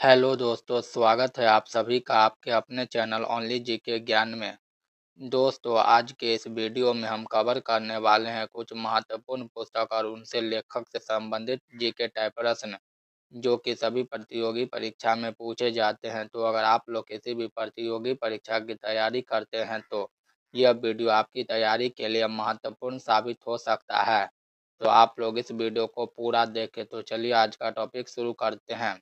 Hello दोस्तों, स्वागत है आप सभी का आपके अपने चैनल ओनली जीके ज्ञान में। दोस्तों, आज के इस वीडियो में हम कवर करने वाले हैं कुछ महत्वपूर्ण पुस्तक और उनसे लेखक से संबंधित जीके टाइप प्रश्न, जो कि सभी प्रतियोगी परीक्षा में पूछे जाते हैं। तो अगर आप लोग किसी भी प्रतियोगी परीक्षा की तैयारी करते हैं तो यह वीडियो आपकी तैयारी के लिए महत्वपूर्ण साबित हो सकता है। तो आप लोग इस वीडियो को पूरा देखें। तो चलिए आज का टॉपिक शुरू करते हैं।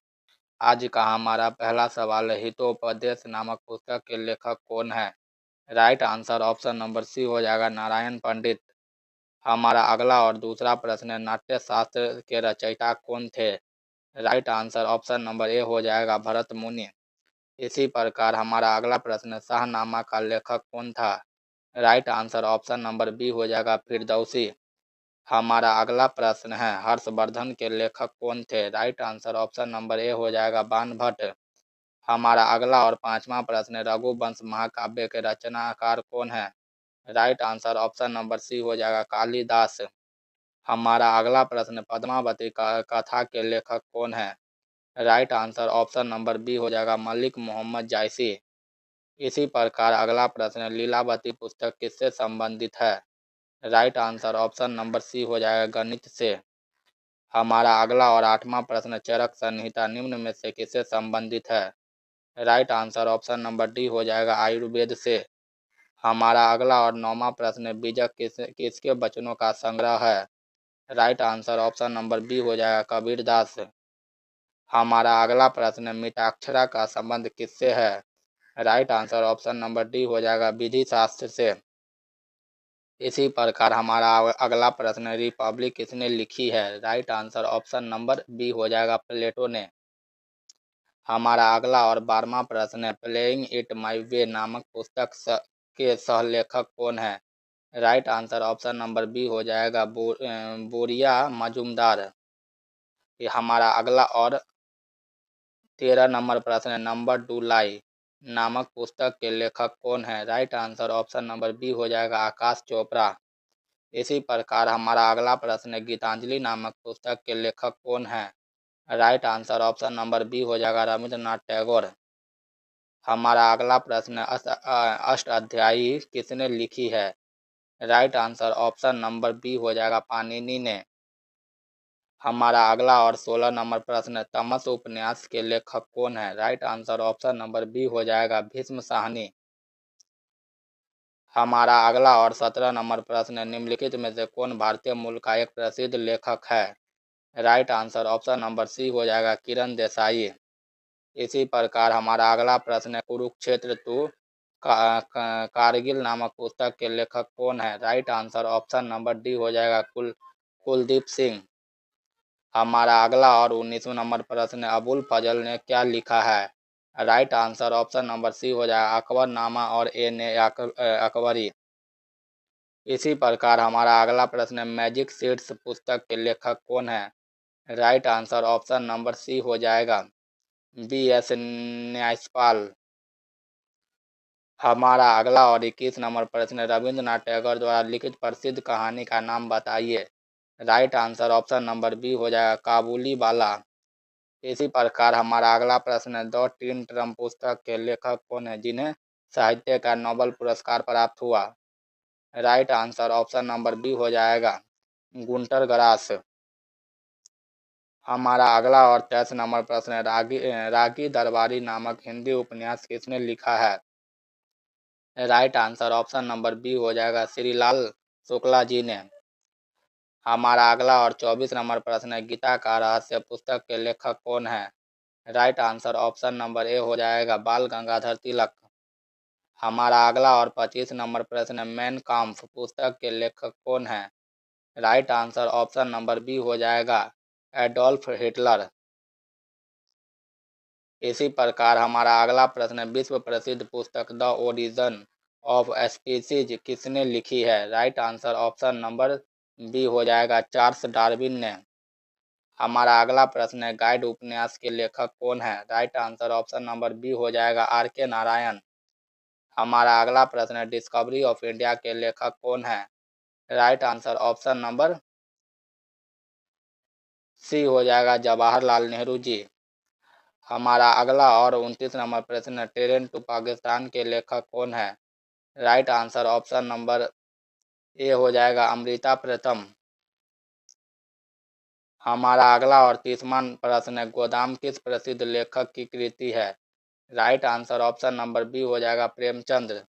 आज का हमारा पहला सवाल है, हितोपदेश नामक पुस्तक के लेखक कौन है? Right answer option number C हो जाएगा नारायण पंडित। हमारा अगला और दूसरा प्रश्न है, नाट्य शास्त्र के रचयिता कौन थे? Right answer option number A हो जाएगा भरत मुनि। इसी प्रकार हमारा अगला प्रश्न है, शाहनामा का लेखक कौन था? Right answer option number B हो जाएगा फिरदौसी। हमारा अगला प्रश्न है, हर्षवर्धन के लेखक कौन थे? Right answer option number A हो जाएगा बाणभट्ट। हमारा अगला और पांचवा प्रश्न है, रघुवंश महाकाव्य के रचनाकार कौन है? Right answer option number C हो जाएगा कालिदास। हमारा अगला प्रश्न, पद्मावती कथा के लेखक कौन है? Right answer option number B हो जाएगा मलिक मोहम्मद जायसी। इसी प्रकार अगला प्रश्न, लीलावती पुस्तक किससे संबंधित है? Right answer option number C हो जाएगा गणित से। हमारा अगला और आठवां प्रश्न, चरक संहिता निम्न में से किससे संबंधित है? Right answer option number D हो जाएगा आयुर्वेद से। हमारा अगला और नौवां प्रश्न, बीजक किसके वचनों का संग्रह है? Right answer option number B हो जाएगा कबीरदास। हमारा अगला प्रश्न, मिताक्षरा का संबंध किससे है? Right answer option number D हो जाएगा विधि शास्त्र से। इसी प्रकार हमारा अगला प्रश्न, रिपब्लिक किसने लिखी है? Right answer option number B हो जाएगा प्लेटो ने। हमारा अगला और 12वां प्रश्न है, प्लेइंग इट माई वे नामक पुस्तक के सहलेखक कौन है? Right answer option number B हो जाएगा बोरिया मजुमदार। ये हमारा अगला और 13 नंबर प्रश्न है, नंबर टू लाई नामक पुस्तक के लेखक कौन है? Right answer option number B हो जाएगा आकाश चोपड़ा। इसी प्रकार हमारा अगला प्रश्न है, गीतांजलि नामक पुस्तक के लेखक कौन है? Right answer option number B हो जाएगा रविंद्रनाथ टैगोर। हमारा अगला प्रश्न, अष्टाध्यायी किसने लिखी है? Right answer option number B हो जाएगा पाणिनि ने। हमारा अगला और 16 नंबर प्रश्न, तमस उपन्यास के लेखक कौन है? Right answer option number B हो जाएगा भीष्म साहनी। हमारा अगला और 17 नंबर प्रश्न, निम्नलिखित में से कौन भारतीय मूल का एक प्रसिद्ध लेखक है? Right answer option number C हो जाएगा किरण देसाई। इसी प्रकार हमारा अगला प्रश्न है, कुरुक्षेत्र टू कारगिल नामक पुस्तक के लेखक कौन है? Right answer option number D हो जाएगा कुलदीप सिंह। हमारा अगला और 19वां नंबर प्रश्न है, अबुल फजल ने क्या लिखा है? Right answer option number C हो जाएगा अकबरनामा और ए ने अकबरी। इसी प्रकार हमारा अगला प्रश्न है, मैजिक सीड्स पुस्तक के लेखक कौन है? Right answer option number C हो जाएगा बी एस न्यायपाल। हमारा अगला और 21 नंबर प्रश्न, रविंद्रनाथ टैगोर द्वारा लिखित प्रसिद्ध कहानी का नाम बताइए। Right answer option number B हो जाएगा काबुली वाला। इसी प्रकार हमारा अगला प्रश्न है, द टीन ट्रम पुस्तक के लेखक कौन है जिन्हें साहित्य का नोबेल पुरस्कार प्राप्त हुआ? Right answer option number B हो जाएगा गुंटर ग्रास। हमारा अगला और 23 नंबर प्रश्न है, रागी दरबारी नामक हिंदी उपन्यास किसने लिखा है? Right answer option number B हो जाएगा श्रीलाल शुक्ला जी ने। हमारा अगला और 24 नंबर प्रश्न है, गीता का रहस्य पुस्तक के लेखक कौन है? Right answer option number A हो जाएगा बाल गंगाधर तिलक। हमारा अगला और 25 नंबर प्रश्न है, मैन काम्फ पुस्तक के लेखक कौन है? Right answer option number B हो जाएगा एडोल्फ हिटलर। इसी प्रकार हमारा अगला प्रश्न, विश्व प्रसिद्ध पुस्तक द ओरिजिन ऑफ स्पीसीज किसने लिखी है? Right answer option number B हो जाएगा चार्ल्स डार्विन ने। हमारा अगला प्रश्न है, गाइड उपन्यास के लेखक कौन है? Right answer option number B हो जाएगा आर के नारायण। हमारा अगला प्रश्न है, डिस्कवरी ऑफ इंडिया के लेखक कौन है? Right answer option number C हो जाएगा जवाहरलाल नेहरू जी। हमारा अगला और 29 नंबर प्रश्न है, ट्रेन टू पाकिस्तान के लेखक कौन है? Right answer option number A हो जाएगा अमृता प्रीतम। हमारा अगला और 30वां प्रश्न है, गोदाम किस प्रसिद्ध लेखक की कृति है? Right answer option number B हो जाएगा प्रेमचंद्र।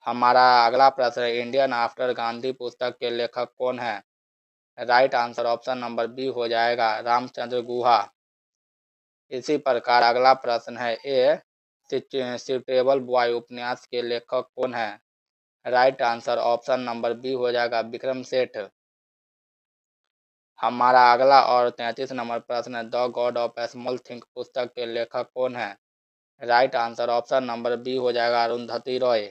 हमारा अगला प्रश्न है, इंडियन आफ्टर गांधी पुस्तक के लेखक कौन है? Right answer option number B हो जाएगा रामचंद्र गुहा। इसी प्रकार अगला प्रश्न है, ए सूटेबल बॉय उपन्यास के लेखक कौन है? Right answer option number B हो जाएगा विक्रम सेठ। हमारा अगला और 33 नंबर प्रश्न है, the god of small thing पुस्तक के लेखक कौन है? Right answer option number B हो जाएगा अरुंधति रॉय।